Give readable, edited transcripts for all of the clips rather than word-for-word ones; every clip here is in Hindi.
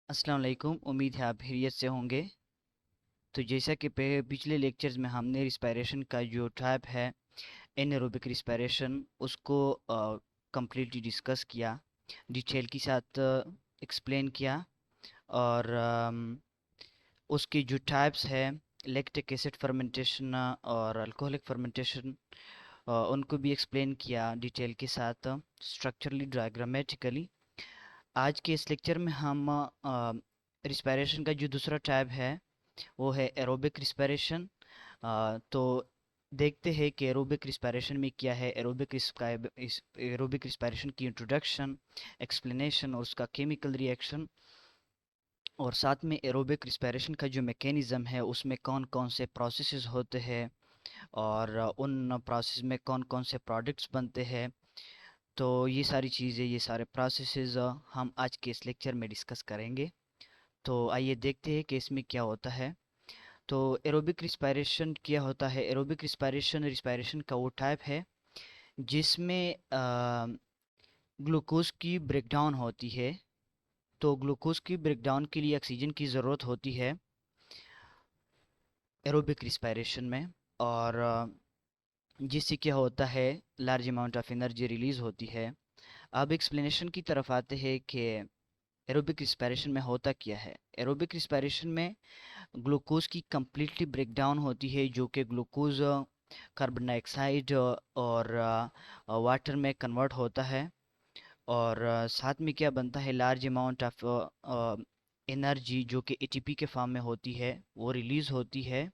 अस्सलाम वालेकुम। उम्मीद है आप खैरियत से होंगे। तो जैसा कि पिछले लेक्चर्स में हमने रिस्पायरेशन का जो टाइप है एनारोबिक रिस्पायरेशन उसको कम्प्लीटली डिस्कस किया, डिटेल के साथ एक्सप्लेन किया। और उसके जो टाइप्स है लैक्टिक एसिड फर्मेंटेशन और अल्कोहलिक फर्मेंटेशन उनको भी एक्सप्लेन किया डिटेल के साथ, स्ट्रक्चरली डायग्रामेटिकली। आज के इस लेक्चर में हम रिस्पायरेशन का जो दूसरा टाइप है वो है एरोबिक रिस्पायरेशन। तो देखते हैं कि एरोबिक रिस्पायरेशन में क्या है। एरोबिक रिस्पायरेशन की इंट्रोडक्शन, एक्सप्लेनेशन और उसका केमिकल रिएक्शन, और साथ में एरोबिक रिस्पायरेशन का जो मैकेनिज़्म है उसमें कौन कौन से प्रोसेसेस होते हैं और उन प्रोसेस में कौन कौन से प्रोडक्ट्स बनते हैं। तो ये सारी चीज़ें, ये सारे प्रोसेसेस हम आज के इस लेक्चर में डिस्कस करेंगे। तो आइए देखते हैं कि इसमें क्या होता है। तो एरोबिक रिस्पायरेशन क्या होता है? एरोबिक रिस्पायरेशन रिस्पायरेशन का वो टाइप है जिसमें ग्लूकोज की ब्रेकडाउन होती है। तो ग्लूकोज की ब्रेकडाउन के लिए ऑक्सीजन की ज़रूरत होती है एरोबिक रिस्पायरेशन में। और जिससे क्या होता है, large amount of energy release होती है। अब एक्सप्लेनेशन की तरफ आते हैं कि एरोबिक रिस्पायरेशन में होता क्या है। एरोबिक रिस्पायरेशन में ग्लूकोज की कंप्लीटली ब्रेकडाउन होती है, जो कि ग्लूकोज कार्बन डाइऑक्साइड और वाटर में कन्वर्ट होता है। और साथ में क्या बनता है, लार्ज अमाउंट ऑफ एनर्जी जो कि एटीपी के फॉर्म में होती है वो रिलीज़ होती है।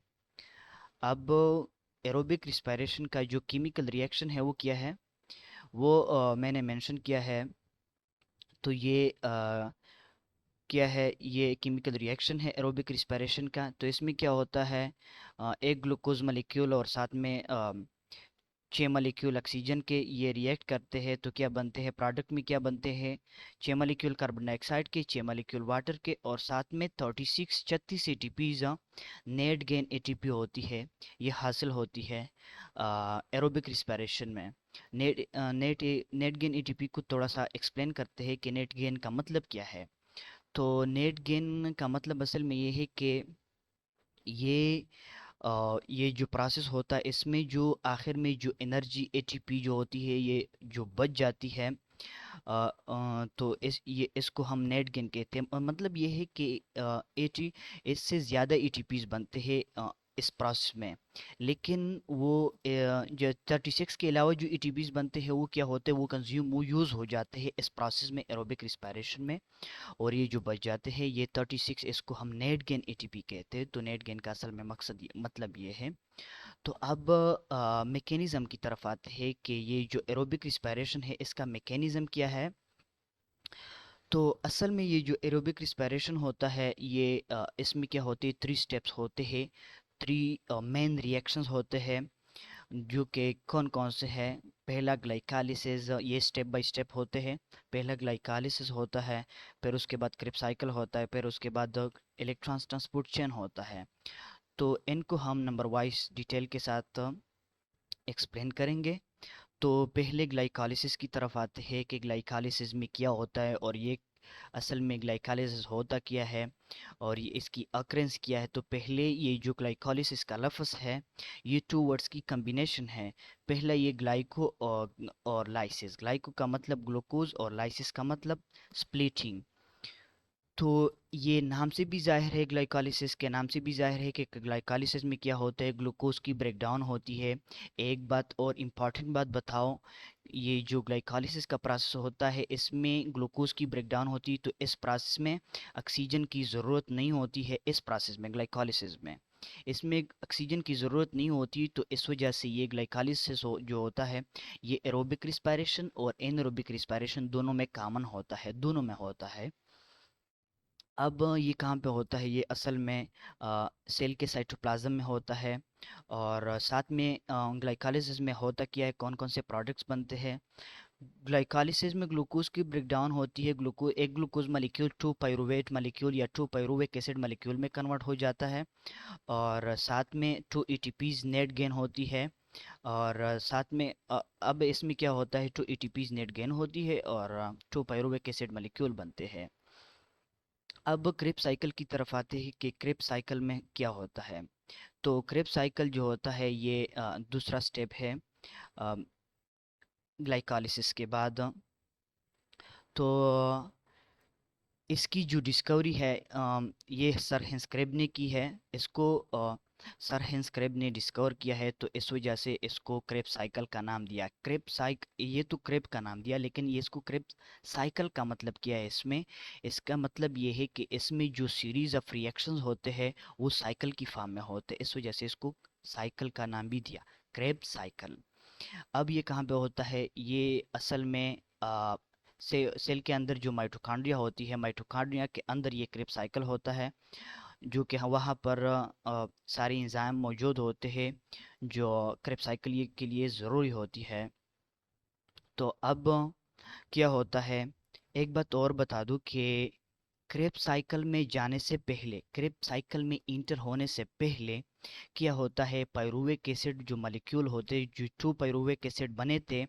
अब एरोबिक रिस्पायरेशन का जो केमिकल रिएक्शन है वो क्या है, वो मैंने मेंशन किया है। तो ये क्या है, ये केमिकल रिएक्शन है एरोबिक रिस्पायरेशन का। तो इसमें क्या होता है, एक ग्लूकोज मॉलिक्यूल और साथ में 6 मॉलिक्यूल ऑक्सीजन के ये रिएक्ट करते हैं। तो क्या बनते हैं, प्रोडक्ट में क्या बनते हैं, 6 मॉलिक्यूल कार्बन डाइऑक्साइड के, 6 मॉलिक्यूल वाटर के, और साथ में 36 एटीपीज नेट गेन एटीपी होती है, ये हासिल होती है एरोबिक रिस्पायरेशन में। नेट गेन एटीपी को थोड़ा सा एक्सप्लेन करते हैं कि नेट गेन का मतलब क्या है। तो नेट गेन का मतलब असल में ये है कि ये ये जो प्रोसेस होता है इसमें जो आखिर में जो एनर्जी एटीपी जो होती है ये जो बच जाती है, तो इसको हम नेट गेन कहते हैं। मतलब ये है कि एटी इससे ज़्यादा एटीपीज बनते हैं इस प्रोसेस में। लेकिन वो जो 36 के अलावा जो एटीपीज बनते हैं वो क्या होते हैं, वो यूज़ हो जाते हैं इस प्रोसेस में, एरोबिक रिस्पायरेशन में। और ये जो बच जाते हैं ये 36, इसको हम नेट गेन एटीपी कहते हैं। तो नेट गेन का असल में मकसद मतलब ये है। तो अब मैकेनिज़्म की तरफ आते हैं कि ये जो एरोबिक रिस्पायरेशन है इसका मैकेनिज़्म क्या है। तो असल में ये जो एरोबिक रिस्पायरेशन होता है ये इसमें क्या होते हैं, 3 स्टेप्स होते हैं, 3 मेन रिएक्शंस होते हैं, जो कि कौन कौन से हैं। पहला ग्लाइकालिसिस, ये स्टेप बाय स्टेप होते हैं। पहला ग्लाइकालिसिस होता है, फिर उसके बाद क्रेब साइकिल होता है, फिर उसके बाद इलेक्ट्रॉन्स ट्रांसपोर्ट चेन होता है। तो इनको हम नंबर वाइज डिटेल के साथ एक्सप्लेन करेंगे। तो पहले ग्लाइकोलिसिस की तरफ आते हैं कि ग्लाइकोलिसिस में क्या होता है और ये असल में ग्लाइकोलिसिस होता क्या है और ये इसकी अक्रेंस क्या है। तो पहले ये जो ग्लाइकोलिसिस का लफ्ज़ है ये 2 वर्ड्स की कम्बिनेशन है। पहला ये ग्लाइको और लाइसिस। ग्लाइको का मतलब ग्लूकोज और लाइसिस का मतलब स्प्लिटिंग। तो ये नाम से भी ज़ाहिर है, ग्लाइकोलिसिस के नाम से भी ज़ाहिर है कि ग्लाइकोलिसिस में क्या होता है, ग्लूकोज की ब्रेकडाउन होती है। एक बात और इम्पॉर्टेंट बात बताओ, ये जो ग्लाइकोलिसिस का प्रोसेस होता है इसमें ग्लूकोज की ब्रेकडाउन होती है, तो इस प्रोसेस में ऑक्सीजन की ज़रूरत नहीं होती है। इस प्रोसेस में ग्लाइकोलिसिस में इसमें ऑक्सीजन की ज़रूरत नहीं होती। तो इस वजह से ये ग्लाइकोलिसिस जो होता है ये एरोबिक रिस्पायरेशन और एनएरोबिक रिस्पायरेशन दोनों में कॉमन होता है, दोनों में होता है। अब ये कहाँ पे होता है, ये असल में सेल के साइटोप्लाज्म में होता है। और साथ में ग्लाइकोलिसिस में होता क्या है, कौन कौन से प्रोडक्ट्स बनते हैं। ग्लाइकोलिसिस में ग्लूकोज की ब्रेकडाउन होती है, एक ग्लूकोज मॉलिक्यूल 2 पाइरुवेट मॉलिक्यूल या 2 पाइरुविक एसिड मॉलिक्यूल में कन्वर्ट हो जाता है। और साथ में 2 एटीपीज नेट गेन होती है। और साथ में अब इसमें क्या होता है, 2 एटीपीज नेट गेन होती है और 2 पायरुवेक एसिड मॉलिक्यूल बनते हैं। अब क्रेब साइकिल की तरफ आते हैं कि क्रेब साइकिल में क्या होता है। तो क्रेब साइकिल जो होता है ये दूसरा स्टेप है ग्लाइकोलिसिस के बाद। तो इसकी जो डिस्कवरी है ये सर हेंस क्रेब ने की है। इसको सर हेंस क्रेब ने डिस्कवर किया है, तो इस वजह से इसको क्रेब साइकिल का नाम दिया। क्रेब साइक ये तो क्रेब का नाम दिया, लेकिन ये इसको क्रेब साइकिल का मतलब क्या है इसमें, इसका मतलब ये है कि इसमें जो सीरीज ऑफ रिएक्शंस होते हैं वो साइकिल की फॉर्म में होते हैं, इस वजह से इसको साइकिल का नाम भी दिया, क्रेब साइकिल। अब ये कहाँ पे होता है, ये असल में सेल के अंदर जो माइटोकॉन्ड्रिया होती है, माइटोकॉन्ड्रिया के अंदर ये क्रेब साइकिल होता है, जो कि वहाँ पर सारे एंजाइम मौजूद होते हैं जो क्रेब साइकिल के लिए ज़रूरी होती है। तो अब क्या होता है, एक बात और बता दूं कि क्रेब साइकिल में जाने से पहले, क्रेब साइकिल में इंटर होने से पहले क्या होता है, पायरुवेक एसिड जो मॉलिक्यूल होते, जो 2 पायरुवेक एसिड बने थे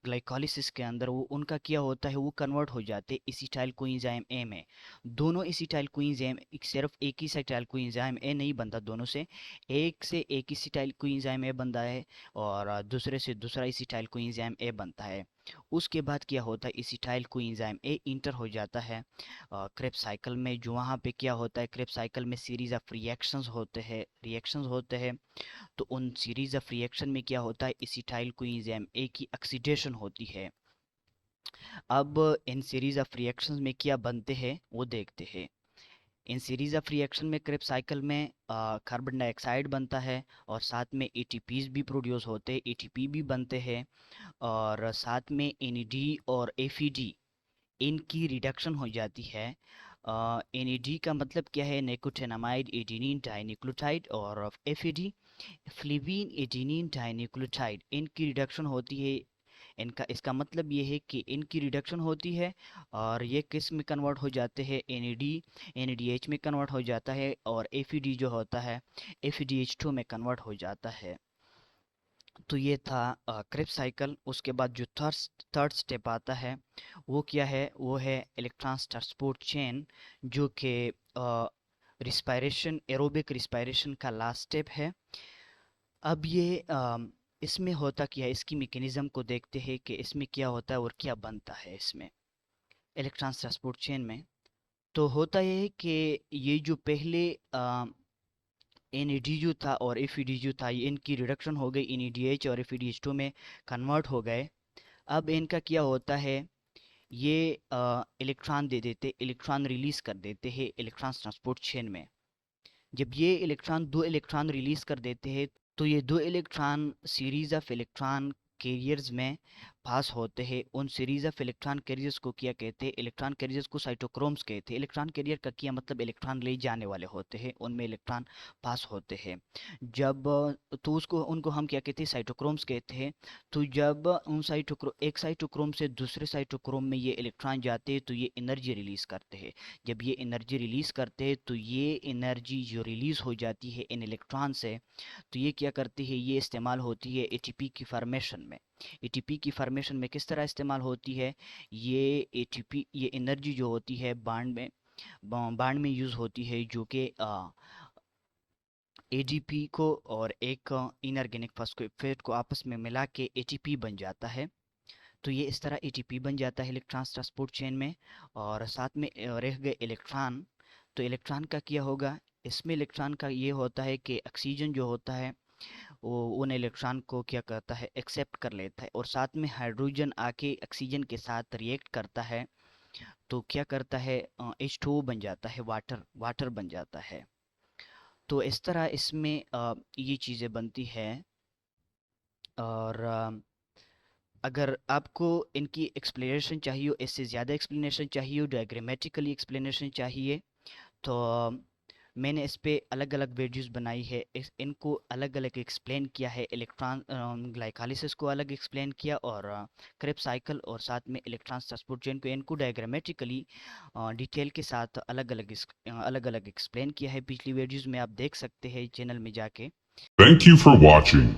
ग्लाइकोलिसिस के अंदर, वो उनका क्या होता है, वो कन्वर्ट हो जाते एसिटाइल कोएंजाइम ए में। दोनों एसिटाइल कोएंजाइम, सिर्फ एक ही एसिटाइल कोएंजाइम ए नहीं बनता, दोनों से एक एसिटाइल कोएंजाइम ए बनता है और दूसरे से दूसरा एसिटाइल कोएंजाइम ए बनता है। उसके बाद क्या होता है, एसिटाइल कोएंजाइम ए इंटर हो जाता है क्रेब साइकिल में, जो वहाँ पे क्या होता है, क्रेब साइकिल में सीरीज ऑफ रिएक्शंस होते हैं। तो उन सीरीज ऑफ रिएक्शन में क्या होता है, एसिटाइल कोएंजाइम ए की ऑक्सीडेशन होती है। अब इन सीरीज ऑफ रिएक्शंस में क्या बनते हैं वो देखते हैं। इन सीरीज ऑफ रिएक्शन में क्रेब साइकिल में कार्बन डाइऑक्साइड बनता है और साथ में एटीपीज भी प्रोड्यूस होते हैं, एटीपी भी बनते हैं और साथ में एनएडी और एफईडी इनकी रिडक्शन हो जाती है। एनएडी का मतलब क्या है, निकोटिनामाइड एडेनिन डाइन्यूक्लियोटाइड, और एफईडी फ्लेवीन एडेनिन डाइन्यूक्लियोटाइड, इनकी रिडक्शन होती है। इनका इसका मतलब ये है कि इनकी रिडक्शन होती है और ये किस में कन्वर्ट हो जाते हैं, एनएडी एनएडीएच में कन्वर्ट हो जाता है और एफईडी जो होता है एफईडीएच2 में कन्वर्ट हो जाता है। तो ये था क्रेब साइकिल। उसके बाद जो थर्ड स्टेप आता है वो क्या है, वो है इलेक्ट्रॉन ट्रांसपोर्ट चेन, जो कि रिस्पायरेशन, एरोबिक रिस्पायरेशन का लास्ट स्टेप है। अब ये इसमें होता क्या है, इसकी मैकेनिज्म को देखते हैं कि इसमें क्या होता है और क्या बनता है इसमें इलेक्ट्रॉन ट्रांसपोर्ट चेन में। तो होता ये है कि ये जो पहले एनएडी जो था और एफईडी जो था, ये इनकी रिडक्शन हो गई, एनएडीएच और एफईडीएच2 में कन्वर्ट हो गए। अब इनका क्या होता है, ये इलेक्ट्रॉन दे देते, इलेक्ट्रॉन रिलीज कर देते हैं इलेक्ट्रॉन ट्रांसपोर्ट चेन में। जब ये इलेक्ट्रॉन 2 इलेक्ट्रॉन रिलीज कर देते हैं, तो ये 2 electron series of electron carriers में पास होते हैं। उन सीरीज ऑफ इलेक्ट्रॉन कैरियर्स को क्या कहते हैं, इलेक्ट्रॉन कैरियर्स को साइटोक्रोम्स कहते हैं। इलेक्ट्रॉन कैरियर का क्या मतलब, इलेक्ट्रॉन ले जाने वाले होते हैं, उनमें इलेक्ट्रॉन पास होते हैं। जब तो उसको उनको हम क्या कहते हैं, साइटोक्रोम्स कहते हैं। तो जब उन एक साइटोक्रोम से दूसरे साइटोक्रोम में ये इलेक्ट्रॉन जाते हैं तो ये एनर्जी रिलीज करते हैं। जब ये एनर्जी रिलीज करते हैं तो ये एनर्जी जो रिलीज हो जाती है इन इलेक्ट्रॉन से, तो ये क्या करती है, ये इस्तेमाल होती है एटीपी की फॉर्मेशन में। एटीपी की फॉर्मेशन में किस तरह इस्तेमाल होती है, ये एटीपी, ये एनर्जी जो होती है बांड में यूज़ होती है, जो कि एडीपी को और एक इनऑर्गेनिक फॉस्फेट को आपस में मिला के एटीपी बन जाता है। तो ये इस तरह एटीपी बन जाता है इलेक्ट्रॉन ट्रांसपोर्ट चेन में। और साथ में रह गए इलेक्ट्रॉन। तो इलेक्ट्रॉन का क्या होगा, इसमें इलेक्ट्रॉन का ये होता है कि ऑक्सीजन जो होता है वो उन इलेक्ट्रॉन को क्या करता है, एक्सेप्ट कर लेता है और साथ में हाइड्रोजन आके ऑक्सीजन के साथ रिएक्ट करता है। तो क्या करता है, H2O बन जाता है, वाटर वाटर बन जाता है। तो इस तरह इसमें ये चीज़ें बनती हैं। और अगर आपको इनकी एक्सप्लेनेशन चाहिए हो, इससे ज़्यादा एक्सप्लेनेशन चाहिए हो, डायग्रामेटिकली एक्सप्लेनेशन चाहिए, तो मैंने इस पे अलग अलग वीडियोस बनाई है, इनको अलग अलग एक्सप्लेन किया है। इलेक्ट्रॉन ग्लाइकोलिसिस को अलग एक्सप्लेन किया और क्रेब साइकिल और साथ में इलेक्ट्रॉन ट्रांसपोर्ट चेन को, इनको डायग्रामेटिकली डिटेल के साथ अलग अलग एक्सप्लेन किया है। पिछली वीडियोस में आप देख सकते हैं चैनल में जाके। Thank you for watching.